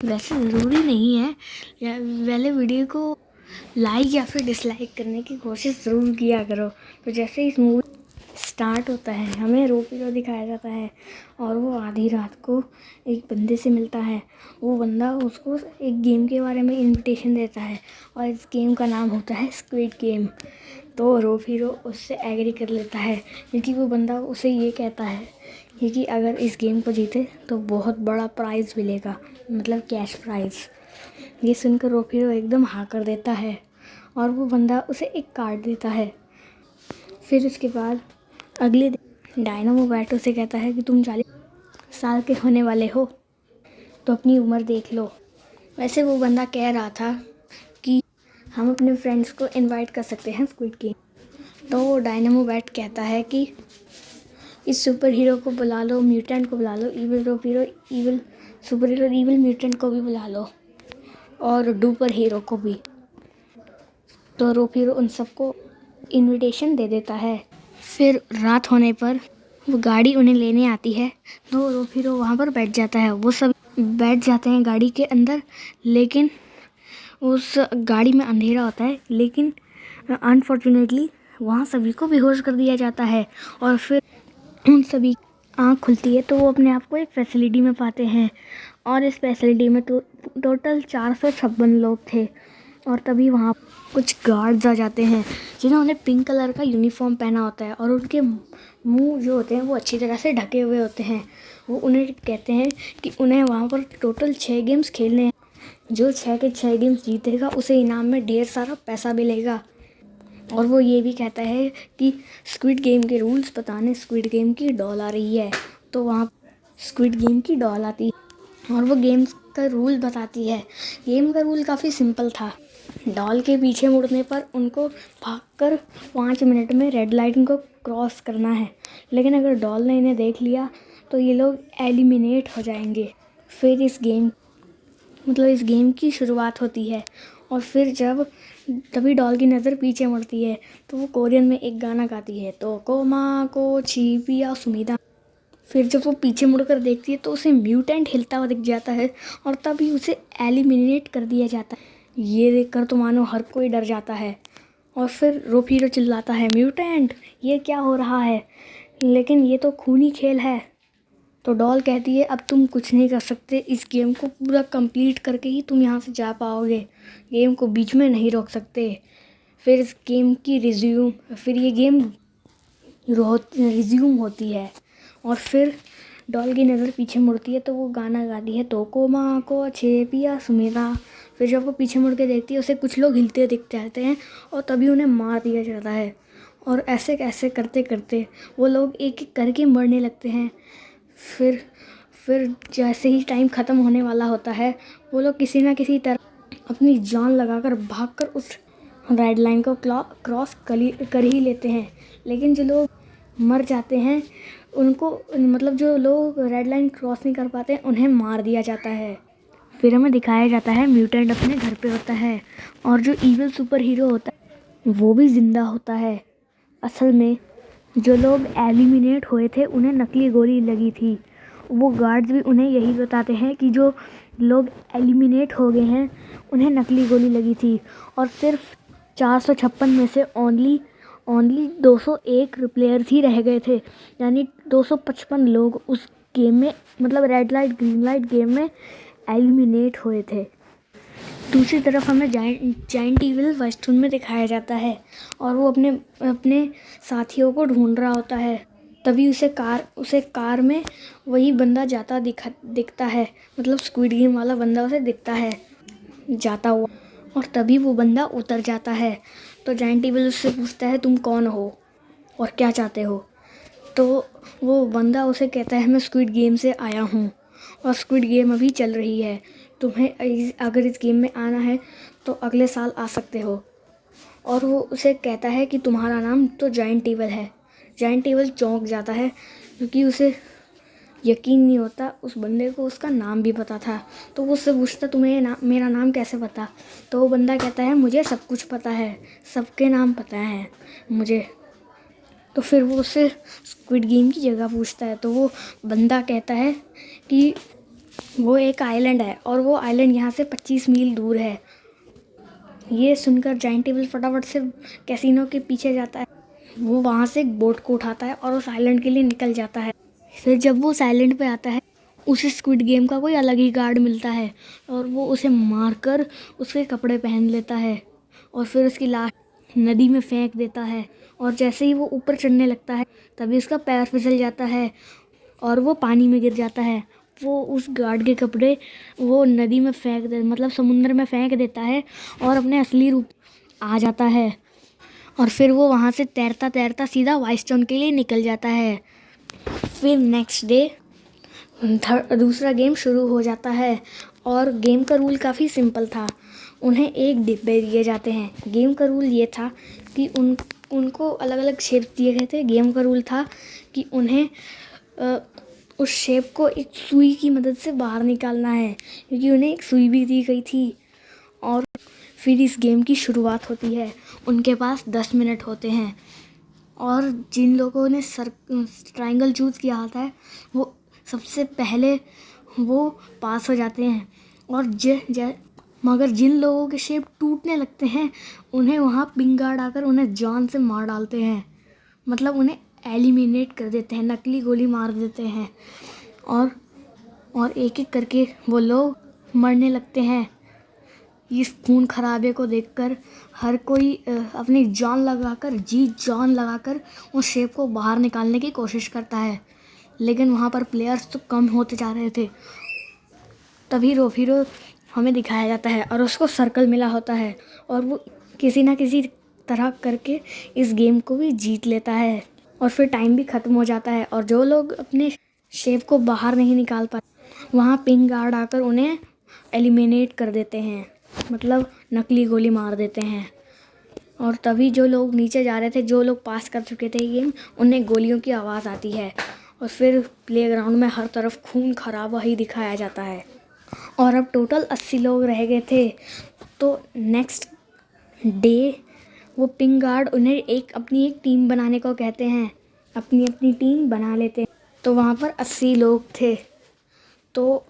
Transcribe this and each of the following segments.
वैसे ज़रूरी नहीं है या पहले वीडियो को लाइक या फिर डिसलाइक करने की कोशिश ज़रूर किया करो। तो जैसे इस मूवी स्टार्ट होता है हमें रोपीरो दिखाया जाता है और वो आधी रात को एक बंदे से मिलता है। वो बंदा उसको एक गेम के बारे में इनविटेशन देता है और इस गेम का नाम होता है स्क्विड गेम। तो रोपीरो उससे एग्री कर लेता है क्योंकि वो बंदा उसे ये कहता है कि अगर इस गेम को जीते तो बहुत बड़ा प्राइज़ मिलेगा, मतलब कैश प्राइज़। ये सुनकर रोपीरो एकदम हाँ कर देता है और वो बंदा उसे एक कार्ड देता है। फिर उसके बाद अगले दिन डायनामो बैट उसे कहता है कि तुम 40 साल के होने वाले हो तो अपनी उम्र देख लो। वैसे वो बंदा कह रहा था कि हम अपने फ्रेंड्स को इनवाइट कर सकते हैं स्क्विड गेम। तो वो डायनामो बैट कहता है कि इस सुपर हीरो को बुला लो, म्यूटेंट को बुला लो, इविल रोपीरो, evil super hero, evil mutant को भी बुला लो और डुपर हीरो को भी। तो रोपीरो उन सबको इनविटेशन दे देता है। फिर रात होने पर वो गाड़ी उन्हें लेने आती है तो रोपीरो वहाँ पर बैठ जाता है। वो सब बैठ जाते हैं गाड़ी के अंदर, लेकिन उस गाड़ी में अंधेरा होता है, लेकिन अनफॉर्चुनेटली वहाँ सभी को बेहोश कर दिया जाता है। और फिर उन सभी आँख खुलती है तो वो अपने आप को एक फैसिलिटी में पाते हैं और इस फैसिलिटी में तो टोटल 456 लोग थे। और तभी वहाँ कुछ गार्ड्स आ जाते हैं जिन्होंने पिंक कलर का यूनिफॉर्म पहना होता है और उनके मुंह जो होते हैं वो अच्छी तरह से ढके हुए होते हैं। वो उन्हें कहते हैं कि उन्हें वहाँ पर टोटल 6 गेम्स खेलने हैं। जो 6 के 6 गेम्स जीतेगा उसे इनाम में ढेर सारा पैसा मिलेगा। और वो ये भी कहता है कि स्क्विड गेम के रूल्स बताने स्क्विड गेम की डॉल आ रही है। तो वहाँ स्क्विड गेम की डॉल आती है और वो गेम का रूल बताती है। गेम का रूल काफ़ी सिंपल था। डॉल के पीछे मुड़ने पर उनको भागकर 5 मिनट में रेड लाइन को क्रॉस करना है, लेकिन अगर डॉल ने इन्हें देख लिया तो ये लोग एलिमिनेट हो जाएंगे। फिर इस गेम की शुरुआत होती है और फिर जब तभी डॉल की नज़र पीछे मुड़ती है तो वो कोरियन में एक गाना गाती है, तो कोमा को छिपिया सुमिदा। फिर जब वो पीछे मुड़कर देखती है तो उसे म्यूटेंट हिलता हुआ दिख जाता है और तभी उसे एलिमिनेट कर दिया जाता है। ये देखकर तो मानो हर कोई डर जाता है और फिर रोपीरो चिल्लाता है, म्यूटेंट ये क्या हो रहा है, लेकिन ये तो खूनी खेल है। तो डॉल कहती है अब तुम कुछ नहीं कर सकते, इस गेम को पूरा कंप्लीट करके ही तुम यहाँ से जा पाओगे, गेम को बीच में नहीं रोक सकते। फिर इस गेम की फिर ये गेम रिज्यूम होती है और फिर डॉल की नज़र पीछे मुड़ती है तो वो गाना गाती है, तो को माँ को छे पिया सुमेरा। फिर जब वो पीछे मुड़ के देखती है उसे कुछ लोग हिलते दिख जाते हैं और तभी उन्हें मार दिया जाता है। और ऐसे कैसे करते करते वो लोग एक एक करके मरने लगते हैं। फिर जैसे ही टाइम ख़त्म होने वाला होता है वो लोग किसी ना किसी तरह अपनी जान लगाकर भागकर उस रेड लाइन को क्रॉस कर ही लेते हैं। लेकिन जो लोग मर जाते हैं उनको, मतलब जो लोग रेड लाइन क्रॉस नहीं कर पाते उन्हें मार दिया जाता है। फिर हमें दिखाया जाता है म्यूटेंट अपने घर पे होता है और जो ईविल सुपर हीरो होता है वो भी ज़िंदा होता है। असल में जो लोग एलिमिनेट हुए थे उन्हें नकली गोली लगी थी। वो गार्ड्स भी उन्हें यही बताते हैं कि जो लोग एलिमिनेट हो गए हैं उन्हें नकली गोली लगी थी और सिर्फ 456 में से ओनली 201 प्लेयर्स ही रह गए थे, यानी 255 लोग उस गेम में, मतलब red light green light game में एलिमिनेट हुए थे। दूसरी तरफ हमें जाइंट ईविल वेस्टर्न में दिखाया जाता है और वो अपने साथियों को ढूंढ रहा होता है। तभी उसे कार में वही बंदा जाता दिखता है, मतलब स्क्विड गेम वाला बंदा उसे दिखता है जाता हुआ। और तभी वो बंदा उतर जाता है। तो जाइंट ईविल उससे पूछता है तुम कौन हो और क्या चाहते हो। तो वो बंदा उसे कहता है मैं स्क्विड गेम से आया हूँ और स्क्विड गेम अभी चल रही है, तुम्हें अगर इस गेम में आना है तो अगले साल आ सकते हो। और वो उसे कहता है कि तुम्हारा नाम तो जाइंट ईविल है। जाइंट ईविल चौंक जाता है क्योंकि उसे यकीन नहीं होता उस बंदे को उसका नाम भी पता था। तो वो उससे पूछता तुम्हें मेरा नाम कैसे पता। तो वो बंदा कहता है मुझे सब कुछ पता है, सबके नाम पता है मुझे। तो फिर वो उससे स्क्विड गेम की जगह पूछता है तो वो बंदा कहता है कि वो एक आइलैंड है और वो आइलैंड यहाँ से 25 मील दूर है। ये सुनकर जाइंट टेबल फटाफट से कैसीनो के पीछे जाता है। वो वहाँ से एक बोट को उठाता है और उस आइलैंड के लिए निकल जाता है। फिर जब वो उस आइलैंड पे आता है, उसे स्क्विड गेम का कोई अलग ही गार्ड मिलता है और वो उसे मारकर उसके कपड़े पहन लेता है और फिर उसकी लाश नदी में फेंक देता है। और जैसे ही वो ऊपर चढ़ने लगता है तभी उसका पैर फिसल जाता है और वो पानी में गिर जाता है। वो उस गार्ड के कपड़े वो नदी में मतलब समुद्र में फेंक देता है और अपने असली रूप आ जाता है। और फिर वो वहाँ से तैरता तैरता सीधा वाइल्डस्टोन के लिए निकल जाता है। फिर नेक्स्ट डे दूसरा गेम शुरू हो जाता है और गेम का रूल काफ़ी सिंपल था। उन्हें एक डिब्बे दिए जाते हैं। गेम का रूल ये था कि उनको अलग अलग शेप दिए गए थे। गेम का रूल था कि उन्हें उस शेप को एक सुई की मदद से बाहर निकालना है, क्योंकि उन्हें एक सुई भी दी गई थी। और फिर इस गेम की शुरुआत होती है। उनके पास 10 मिनट होते हैं और जिन लोगों ने ट्रायंगल चूज़ किया होता है वो सबसे पहले वो पास हो जाते हैं। और मगर जिन लोगों के शेप टूटने लगते हैं उन्हें वहाँ पिंग गार्ड आकर उन्हें जान से मार डालते हैं, मतलब उन्हें एलिमिनेट कर देते हैं, नकली गोली मार देते हैं। और एक एक करके वो लोग मरने लगते हैं। इस खून खराबे को देखकर हर कोई अपनी जान लगाकर उस शेप को बाहर निकालने की कोशिश करता है, लेकिन वहाँ पर प्लेयर्स तो कम होते जा रहे थे। तभी रोफीरो हमें दिखाया जाता है और उसको सर्कल मिला होता है और वो किसी ना किसी तरह करके इस गेम को भी जीत लेता है। और फिर टाइम भी ख़त्म हो जाता है और जो लोग अपने शेप को बाहर नहीं निकाल पाते वहाँ पिंग गार्ड आकर उन्हें एलिमिनेट कर देते हैं, मतलब नकली गोली मार देते हैं। और तभी जो लोग नीचे जा रहे थे, जो लोग पास कर चुके थे गेम, उन्हें गोलियों की आवाज़ आती है और फिर प्लेग्राउंड में हर तरफ खून खराबा ही दिखाया जाता है। और अब टोटल 80 लोग रह गए थे। तो नेक्स्ट डे वो पिंग गार्ड उन्हें अपनी एक टीम बनाने को कहते हैं, अपनी टीम बना लेते हैं। तो वहाँ पर 80 लोग थे। तो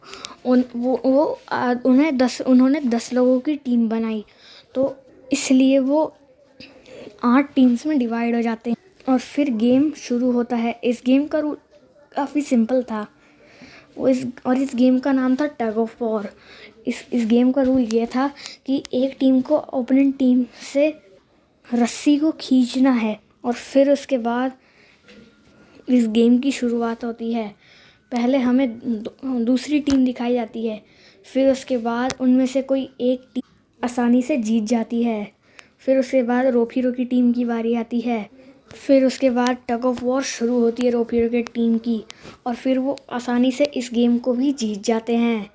उन्होंने 10 लोगों की टीम बनाई, तो इसलिए वो 8 टीम्स में डिवाइड हो जाते हैं और फिर गेम शुरू होता है। इस गेम का रूल काफ़ी सिंपल था। इस गेम का नाम था टग ऑफ वॉर। इस गेम का रूल ये था कि एक टीम को ओपोनेंट टीम से रस्सी को खींचना है और फिर उसके बाद इस गेम की शुरुआत होती है। पहले हमें दूसरी टीम दिखाई जाती है, फिर उसके बाद उनमें से कोई एक टीम आसानी से जीत जाती है। फिर उसके बाद रोफीरो की टीम की बारी आती है। फिर उसके बाद टग ऑफ वॉर शुरू होती है रोफीरो की टीम की और फिर वो आसानी से इस गेम को भी जीत जाते हैं।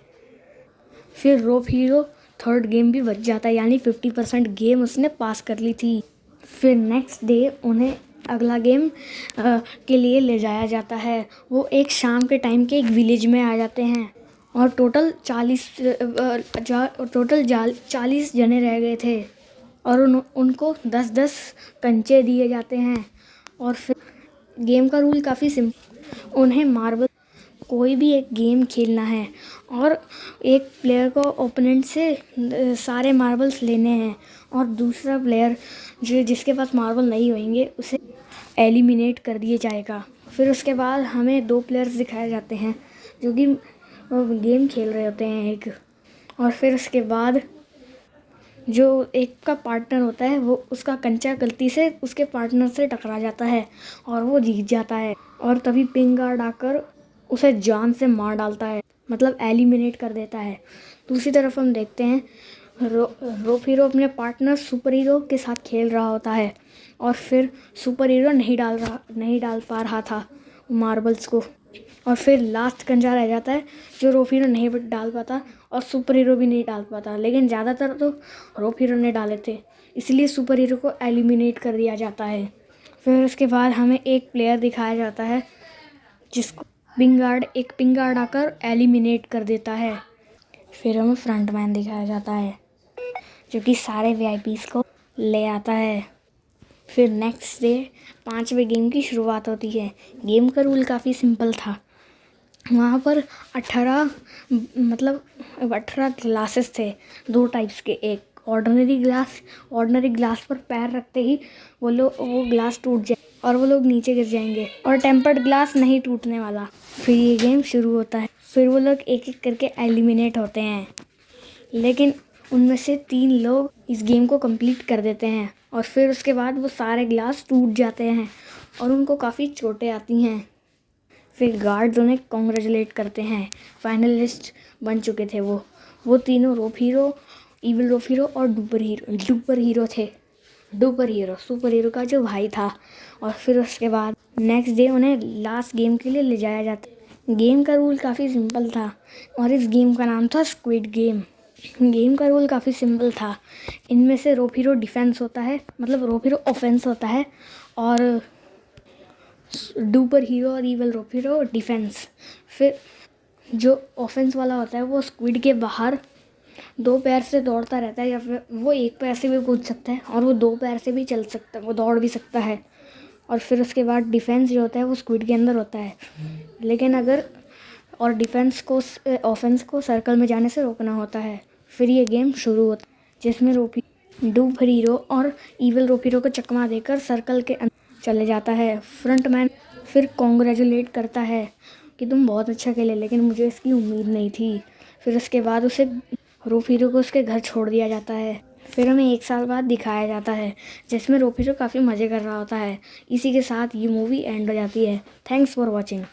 फिर रोफीरो थर्ड गेम भी बच जाता है, यानी 50% गेम उसने पास कर ली थी। फिर नेक्स्ट डे उन्हें अगला गेम के लिए ले जाया जाता है। वो एक शाम के टाइम के एक विलेज में आ जाते हैं और टोटल 40 जने रह गए थे और उनको 10-10 कंचे दिए जाते हैं। और फिर गेम का रूल काफ़ी सिंपल, उन्हें मार्बल कोई भी एक गेम खेलना है और एक प्लेयर को ओपोनेंट से सारे मार्बल्स लेने हैं और दूसरा प्लेयर जिसके पास मार्बल नहीं होंगे उसे एलिमिनेट कर दिया जाएगा। फिर उसके बाद हमें 2 प्लेयर्स दिखाए जाते हैं जो कि गेम खेल रहे होते हैं एक। और फिर उसके बाद जो एक का पार्टनर होता है वो उसका कंचा गलती से उसके पार्टनर से टकरा जाता है और वो जीत जाता है। और तभी पिंग गार्ड आकर उसे जान से मार डालता है, मतलब एलिमिनेट कर देता है। दूसरी तरफ हम देखते हैं रोफीरो अपने पार्टनर सुपर हीरो के साथ खेल रहा होता है और फिर सुपर हीरो नहीं डाल पा रहा था मार्बल्स को और फिर लास्ट कंचा रह जाता है जो रोफीरो नहीं डाल पाता और सुपर हीरो भी नहीं डाल पाता, लेकिन ज़्यादातर तो रोफीरो ने डाले थे, इसलिए सुपर हीरो को एलिमिनेट कर दिया जाता है। फिर उसके बाद हमें एक प्लेयर दिखाया जाता है जिसको एक पिंग गार्ड आकर एलिमिनेट कर देता है। फिर हमें फ्रंटमैन दिखाया जाता है जो कि सारे वीआईपीज़ को ले आता है। फिर नेक्स्ट डे 5वें गेम की शुरुआत होती है। गेम का रूल काफ़ी सिंपल था। वहाँ पर 18 मतलब 18 ग्लासेस थे, 2 टाइप्स के। एक ऑर्डिनरी ग्लास पर पैर रखते ही वो ग्लास टूट जाए और वो लोग नीचे गिर जाएंगे, और टेम्पर्ड ग्लास नहीं टूटने वाला। फिर ये गेम शुरू होता है। फिर वो लोग एक एक करके एलिमिनेट होते हैं, लेकिन उनमें से 3 लोग इस गेम को कंप्लीट कर देते हैं, और फिर उसके बाद वो सारे ग्लास टूट जाते हैं और उनको काफ़ी चोटें आती हैं। फिर गार्ड्स उन्हें कॉन्ग्रेचुलेट करते हैं, फाइनलिस्ट बन चुके थे वो तीनों रोप हीरो, इविल रोप हीरो और डुपर हीरो थे। डुपर हीरो सुपर हीरो का जो भाई था। और फिर उसके बाद नेक्स्ट डे उन्हें लास्ट गेम के लिए ले जाया जाता। गेम का रूल काफ़ी सिंपल था, और इस गेम का नाम था स्क्विड गेम। गेम का रूल काफ़ी सिंपल था। इनमें से रोप हीरो डिफेंस होता है, मतलब रोप हीरो ऑफेंस होता है, और डुपर हीरो और इविल रोप हीरो डिफेंस। फिर जो ऑफेंस वाला होता है वो स्क्विड के बाहर 2 पैर से दौड़ता रहता है, या फिर वो 1 पैर से भी कूद सकता है, और वो 2 पैर से भी चल सकता है, वो दौड़ भी सकता है। और फिर उसके बाद डिफेंस जो होता है वो स्क्विड के अंदर होता है, लेकिन अगर और डिफेंस को ऑफेंस को सर्कल में जाने से रोकना होता है। फिर ये गेम शुरू होता है, जिसमें डुपर हीरो और इविल रोप हीरो को चकमा देकर सर्कल के अंदर चले जाता है। फ्रंटमैन फिर कॉन्ग्रेचुलेट करता है कि तुम बहुत अच्छा खेले, लेकिन मुझे इसकी उम्मीद नहीं थी। फिर उसके बाद उसे रोप हीरो को उसके घर छोड़ दिया जाता है। फिर हमें 1 साल बाद दिखाया जाता है, जिसमें रोप हीरो काफ़ी मज़े कर रहा होता है। इसी के साथ ये मूवी एंड हो जाती है। Thanks for watching.